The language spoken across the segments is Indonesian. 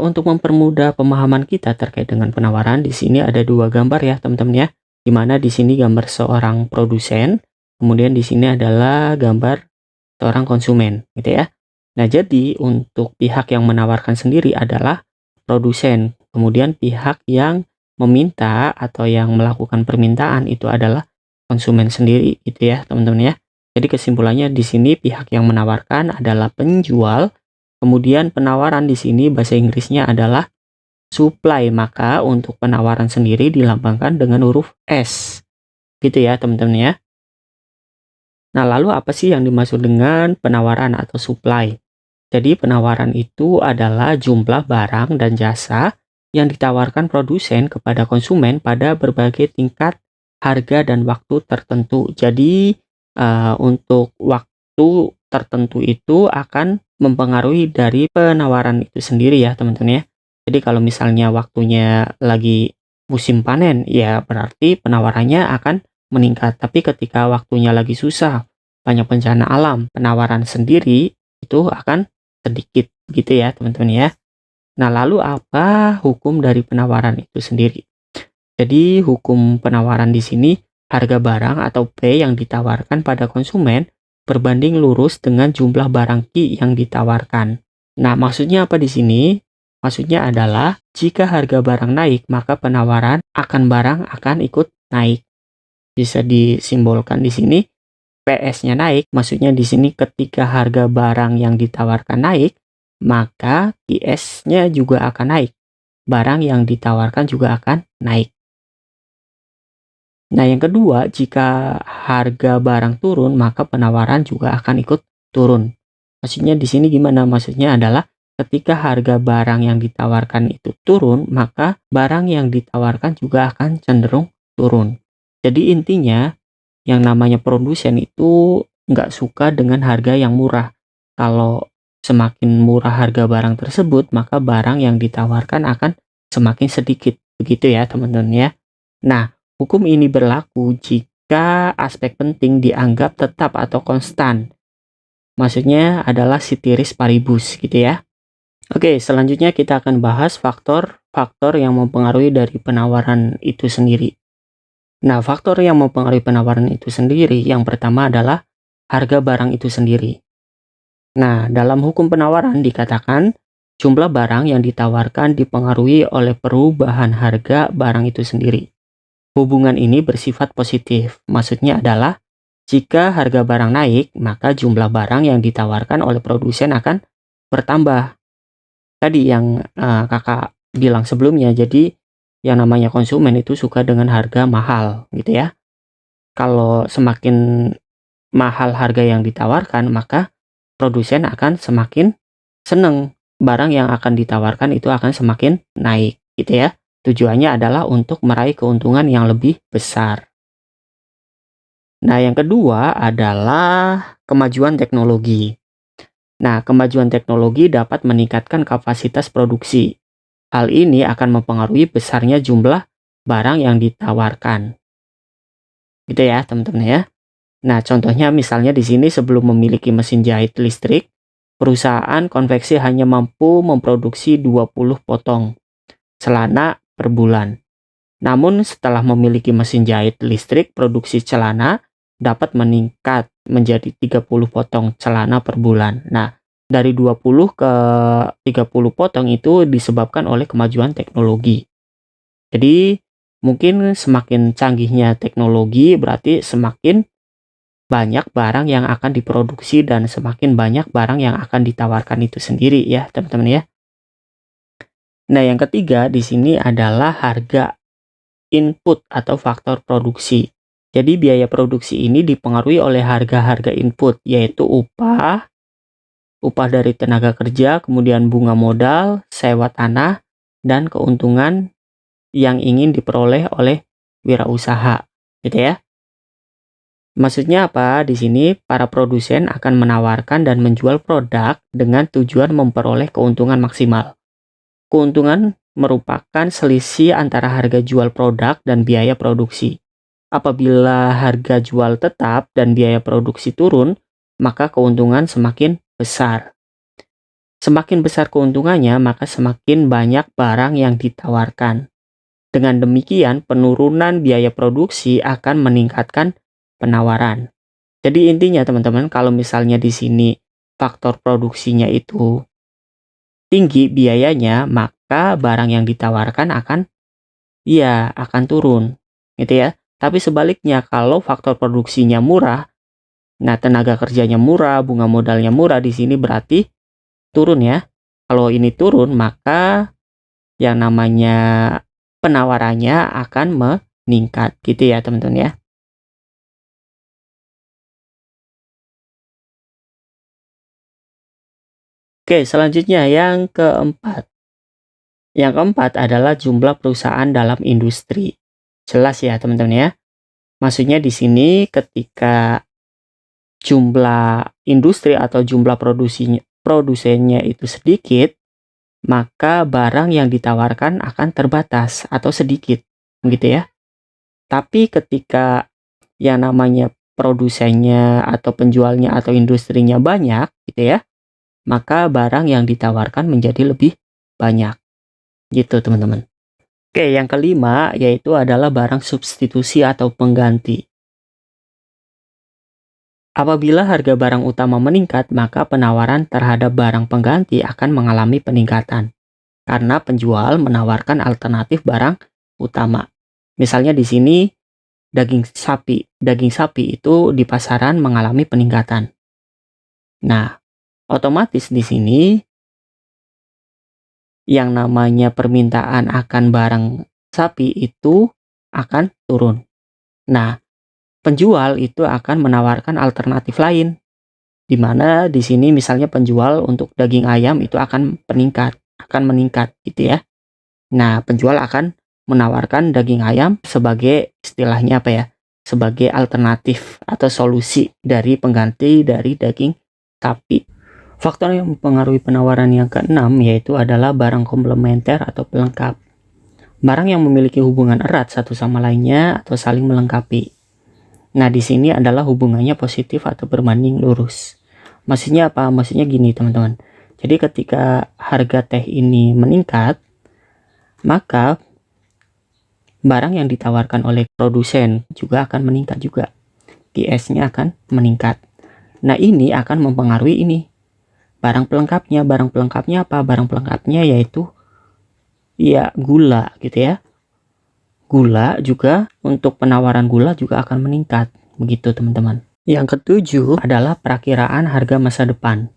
Untuk mempermudah pemahaman kita terkait dengan penawaran, di sini ada dua gambar ya teman-teman ya. Di mana di sini gambar seorang produsen, kemudian di sini adalah gambar seorang konsumen, gitu ya. Nah, jadi untuk pihak yang menawarkan sendiri adalah produsen, kemudian pihak yang meminta atau yang melakukan permintaan itu adalah konsumen sendiri, gitu ya teman-teman ya. Jadi kesimpulannya di sini pihak yang menawarkan adalah penjual. Kemudian penawaran di sini bahasa Inggrisnya adalah supply, maka untuk penawaran sendiri dilambangkan dengan huruf S. Gitu ya teman-teman ya. Nah, lalu apa sih yang dimaksud dengan penawaran atau supply? Jadi penawaran itu adalah jumlah barang dan jasa yang ditawarkan produsen kepada konsumen pada berbagai tingkat harga dan waktu tertentu. Jadi untuk waktu tertentu itu akan mempengaruhi dari penawaran itu sendiri ya teman-teman ya. Jadi kalau misalnya waktunya lagi musim panen, ya berarti penawarannya akan meningkat. Tapi ketika waktunya lagi susah, banyak bencana alam, penawaran sendiri itu akan sedikit gitu ya teman-teman ya. Nah, lalu apa hukum dari penawaran itu sendiri? Jadi hukum penawaran di sini, harga barang atau P yang ditawarkan pada konsumen berbanding lurus dengan jumlah barang Q yang ditawarkan. Nah, maksudnya apa di sini? Maksudnya adalah jika harga barang naik, maka penawaran akan barang akan ikut naik. Bisa disimbolkan di sini PS-nya naik, maksudnya di sini ketika harga barang yang ditawarkan naik, maka PS-nya juga akan naik. Barang yang ditawarkan juga akan naik. Nah, yang kedua, jika harga barang turun, maka penawaran juga akan ikut turun. Maksudnya di sini gimana? Maksudnya adalah ketika harga barang yang ditawarkan itu turun, maka barang yang ditawarkan juga akan cenderung turun. Jadi intinya, yang namanya produsen itu nggak suka dengan harga yang murah. Kalau semakin murah harga barang tersebut, maka barang yang ditawarkan akan semakin sedikit. Begitu ya teman-teman ya. Nah, hukum ini berlaku jika aspek penting dianggap tetap atau konstan. Maksudnya adalah ceteris paribus gitu ya. Oke, selanjutnya kita akan bahas faktor-faktor yang mempengaruhi dari penawaran itu sendiri. Nah, faktor yang mempengaruhi penawaran itu sendiri, yang pertama adalah harga barang itu sendiri. Nah, dalam hukum penawaran dikatakan jumlah barang yang ditawarkan dipengaruhi oleh perubahan harga barang itu sendiri. Hubungan ini bersifat positif, maksudnya adalah jika harga barang naik, maka jumlah barang yang ditawarkan oleh produsen akan bertambah. Tadi yang kakak bilang sebelumnya, jadi yang namanya konsumen itu suka dengan harga mahal gitu ya. Kalau semakin mahal harga yang ditawarkan, maka produsen akan semakin seneng. Barang yang akan ditawarkan itu akan semakin naik gitu ya. Tujuannya adalah untuk meraih keuntungan yang lebih besar. Nah, yang kedua adalah kemajuan teknologi. Nah, kemajuan teknologi dapat meningkatkan kapasitas produksi. Hal ini akan mempengaruhi besarnya jumlah barang yang ditawarkan. Gitu ya, teman-teman ya. Nah, contohnya misalnya di sini sebelum memiliki mesin jahit listrik, perusahaan konveksi hanya mampu memproduksi 20 potong celana per bulan. Namun setelah memiliki mesin jahit listrik, produksi celana dapat meningkat menjadi 30 potong celana per bulan. Nah, dari 20 ke 30 potong itu disebabkan oleh kemajuan teknologi. Jadi, mungkin semakin canggihnya teknologi berarti semakin banyak barang yang akan diproduksi dan semakin banyak barang yang akan ditawarkan itu sendiri ya, teman-teman ya. Nah, yang ketiga di sini adalah harga input atau faktor produksi. Jadi biaya produksi ini dipengaruhi oleh harga-harga input, yaitu upah dari tenaga kerja, kemudian bunga modal, sewa tanah, dan keuntungan yang ingin diperoleh oleh wirausaha, gitu ya. Maksudnya apa? Di sini para produsen akan menawarkan dan menjual produk dengan tujuan memperoleh keuntungan maksimal. Keuntungan merupakan selisih antara harga jual produk dan biaya produksi. Apabila harga jual tetap dan biaya produksi turun, maka keuntungan semakin besar. Semakin besar keuntungannya, maka semakin banyak barang yang ditawarkan. Dengan demikian, penurunan biaya produksi akan meningkatkan penawaran. Jadi intinya teman-teman, kalau misalnya di sini faktor produksinya itu tinggi biayanya, maka barang yang ditawarkan akan turun, gitu ya. Tapi sebaliknya, kalau faktor produksinya murah, nah tenaga kerjanya murah, bunga modalnya murah, di sini berarti turun ya. Kalau ini turun, maka yang namanya penawarannya akan meningkat, gitu ya teman-teman ya. Oke, selanjutnya yang keempat. Yang keempat adalah jumlah perusahaan dalam industri. Jelas ya teman-teman ya. Maksudnya di sini ketika jumlah industri atau jumlah produsennya itu sedikit, maka barang yang ditawarkan akan terbatas atau sedikit, begitu ya. Tapi ketika yang namanya produsennya atau penjualnya atau industrinya banyak, gitu ya, maka barang yang ditawarkan menjadi lebih banyak, gitu teman-teman. Oke, yang kelima yaitu adalah barang substitusi atau pengganti. Apabila harga barang utama meningkat, maka penawaran terhadap barang pengganti akan mengalami peningkatan karena penjual menawarkan alternatif barang utama. Misalnya di sini daging sapi. Daging sapi itu di pasaran mengalami peningkatan. Nah, otomatis di sini yang namanya permintaan akan barang sapi itu akan turun. Nah, penjual itu akan menawarkan alternatif lain, di mana di sini misalnya penjual untuk daging ayam itu akan meningkat gitu ya. Nah, penjual akan menawarkan daging ayam sebagai istilahnya apa ya? Sebagai alternatif atau solusi dari pengganti dari daging sapi. Faktor yang mempengaruhi penawaran yang keenam yaitu adalah barang komplementer atau pelengkap. Barang yang memiliki hubungan erat satu sama lainnya atau saling melengkapi. Nah, di sini adalah hubungannya positif atau berbanding lurus. Maksudnya apa? Maksudnya gini, teman-teman. Jadi ketika harga teh ini meningkat, maka barang yang ditawarkan oleh produsen juga akan meningkat juga. QS-nya akan meningkat. Nah, ini akan mempengaruhi ini. Barang pelengkapnya apa? Barang pelengkapnya yaitu ya gula gitu ya. Gula juga, untuk penawaran gula juga akan meningkat, begitu teman-teman. Yang ketujuh adalah perakiraan harga masa depan.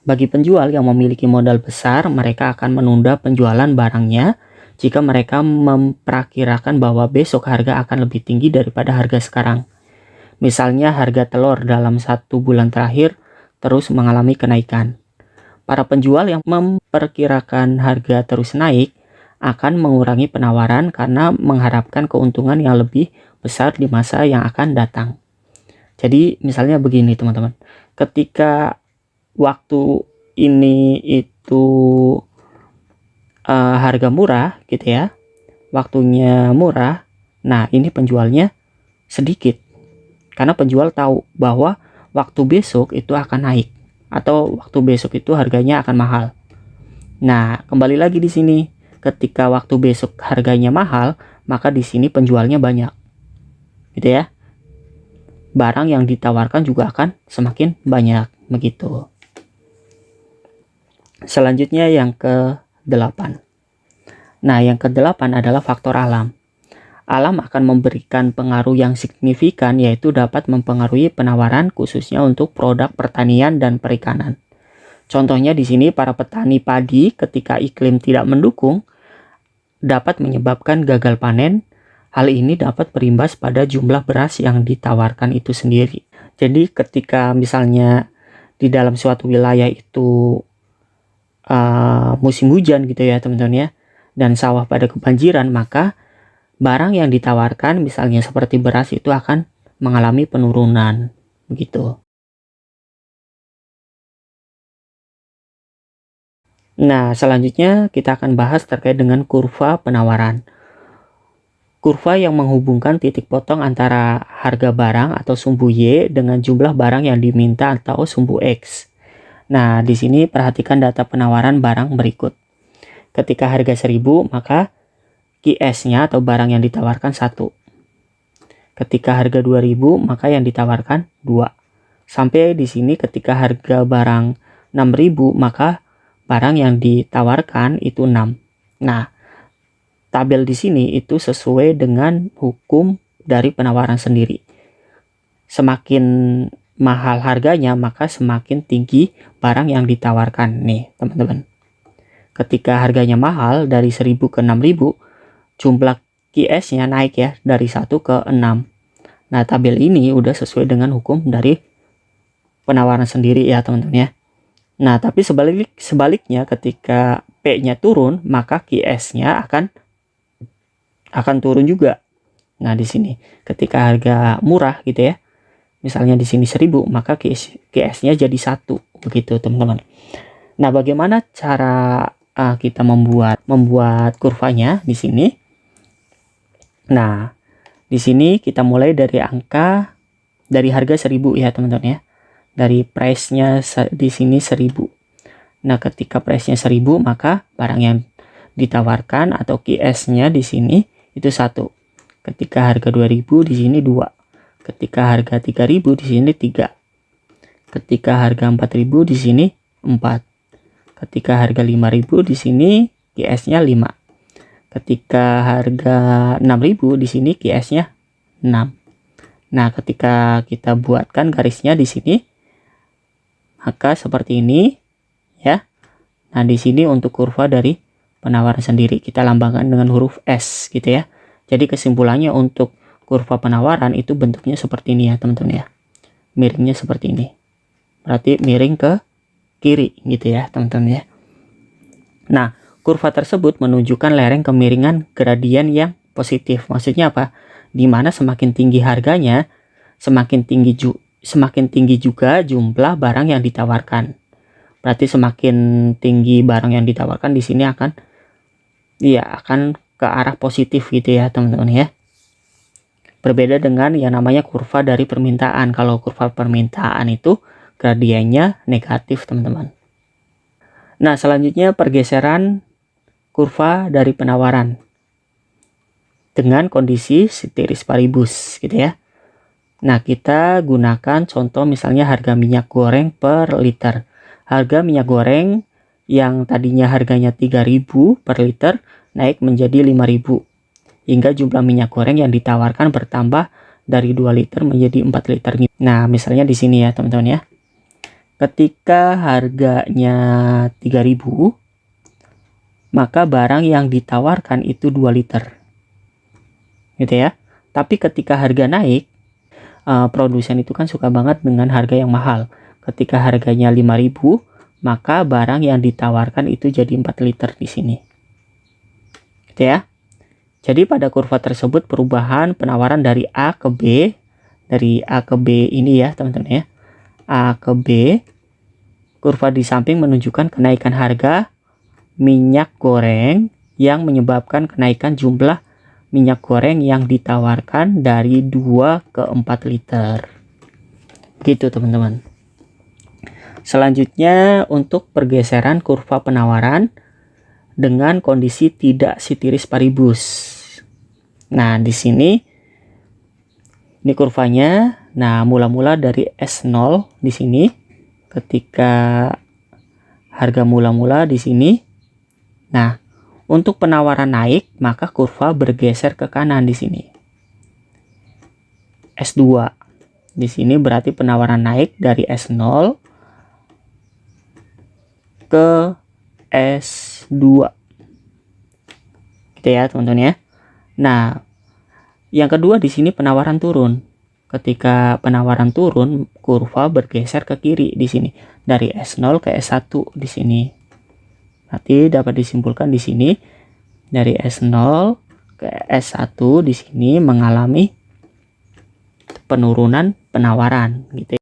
Bagi penjual yang memiliki modal besar, mereka akan menunda penjualan barangnya jika mereka memperkirakan bahwa besok harga akan lebih tinggi daripada harga sekarang. Misalnya harga telur dalam 1 bulan terakhir terus mengalami kenaikan. Para penjual yang memperkirakan harga terus naik akan mengurangi penawaran karena mengharapkan keuntungan yang lebih besar di masa yang akan datang. Jadi misalnya begini teman-teman, ketika waktu ini itu harga murah gitu ya, waktunya murah, nah ini penjualnya sedikit karena penjual tahu bahwa waktu besok itu akan naik atau waktu besok itu harganya akan mahal. Nah, kembali lagi di sini, ketika waktu besok harganya mahal, maka di sini penjualnya banyak, gitu ya. Barang yang ditawarkan juga akan semakin banyak, begitu. Selanjutnya yang ke-8. Nah, yang ke-8 adalah faktor alam. Alam akan memberikan pengaruh yang signifikan, yaitu dapat mempengaruhi penawaran khususnya untuk produk pertanian dan perikanan. Contohnya di sini para petani padi ketika iklim tidak mendukung dapat menyebabkan gagal panen. Hal ini dapat berimbas pada jumlah beras yang ditawarkan itu sendiri. Jadi ketika misalnya di dalam suatu wilayah itu musim hujan gitu ya teman-teman ya, dan sawah pada kebanjiran, maka barang yang ditawarkan misalnya seperti beras itu akan mengalami penurunan begitu. Nah, selanjutnya kita akan bahas terkait dengan kurva penawaran. Kurva yang menghubungkan titik potong antara harga barang atau sumbu Y dengan jumlah barang yang diminta atau sumbu X. Nah, di sini perhatikan data penawaran barang berikut. Ketika harga 1000, maka QS-nya atau barang yang ditawarkan 1. Ketika harga 2000, maka yang ditawarkan 2. Sampai di sini ketika harga barang 6000, maka barang yang ditawarkan itu 6. Nah, tabel di sini itu sesuai dengan hukum dari penawaran sendiri. Semakin mahal harganya, maka semakin tinggi barang yang ditawarkan. Nih, teman-teman. Ketika harganya mahal dari 1000 ke 6000, jumlah QS-nya naik ya dari 1 ke 6. Nah, tabel ini udah sesuai dengan hukum dari penawaran sendiri ya, teman-teman ya. Nah, tapi sebaliknya ketika P-nya turun, maka QS-nya akan turun juga. Nah, di sini ketika harga murah gitu ya. Misalnya di sini 1000, maka QS-nya jadi 1, begitu, teman-teman. Nah, bagaimana cara kita membuat kurvanya di sini? Nah, di sini kita mulai dari harga 1000 ya, teman-teman ya. Dari price-nya di sini 1000. Nah, ketika price-nya 1000, maka barang yang ditawarkan atau QS-nya di sini itu 1. Ketika harga 2000 di sini 2. Ketika harga 3000 di sini 3. Ketika harga 4000 di sini 4. Ketika harga 5000 di sini QS-nya 5. Ketika harga 6000 di sini QS-nya 6. Nah, ketika kita buatkan garisnya di sini, maka seperti ini ya. Nah, di sini untuk kurva dari penawaran sendiri kita lambangkan dengan huruf S gitu ya. Jadi kesimpulannya untuk kurva penawaran itu bentuknya seperti ini ya, teman-teman ya. Miringnya seperti ini. Berarti miring ke kiri gitu ya, teman-teman ya. Nah, kurva tersebut menunjukkan lereng kemiringan gradien yang positif. Maksudnya apa? Dimana semakin tinggi harganya, semakin tinggi juga jumlah barang yang ditawarkan. Berarti semakin tinggi barang yang ditawarkan di sini akan ke arah positif gitu ya, teman-teman ya. Berbeda dengan yang namanya kurva dari permintaan. Kalau kurva permintaan itu gradiennya negatif, teman-teman. Nah, selanjutnya pergeseran kurva dari penawaran dengan kondisi ceteris paribus gitu ya. Nah, kita gunakan contoh misalnya harga minyak goreng per liter. Harga minyak goreng yang tadinya harganya 3000 per liter naik menjadi 5000. Hingga jumlah minyak goreng yang ditawarkan bertambah dari 2 liter menjadi 4 liter. Nah, misalnya di sini ya, teman-teman ya. Ketika harganya 3000, maka barang yang ditawarkan itu 2 liter. Gitu ya. Tapi ketika harga naik, produsen itu kan suka banget dengan harga yang mahal. Ketika harganya 5000, maka barang yang ditawarkan itu jadi 4 liter di sini. Gitu ya. Jadi pada kurva tersebut perubahan penawaran dari A ke B, dari A ke B ini ya, teman-teman ya. A ke B, kurva di samping menunjukkan kenaikan harga minyak goreng yang menyebabkan kenaikan jumlah minyak goreng yang ditawarkan dari 2 ke 4 liter. Gitu, teman-teman. Selanjutnya untuk pergeseran kurva penawaran dengan kondisi tidak ceteris paribus. Nah, di sini ini kurvanya. Nah, mula-mula dari S0 di sini. Ketika harga mula-mula di sini. Nah, untuk penawaran naik, maka kurva bergeser ke kanan di sini. S2. Di sini berarti penawaran naik dari S0 ke S2. Gitu ya, teman-teman ya. Nah, yang kedua di sini penawaran turun. Ketika penawaran turun, kurva bergeser ke kiri di sini dari S0 ke S1 di sini. Berarti dapat disimpulkan di sini dari S0 ke S1 di sini mengalami penurunan penawaran gitu ya.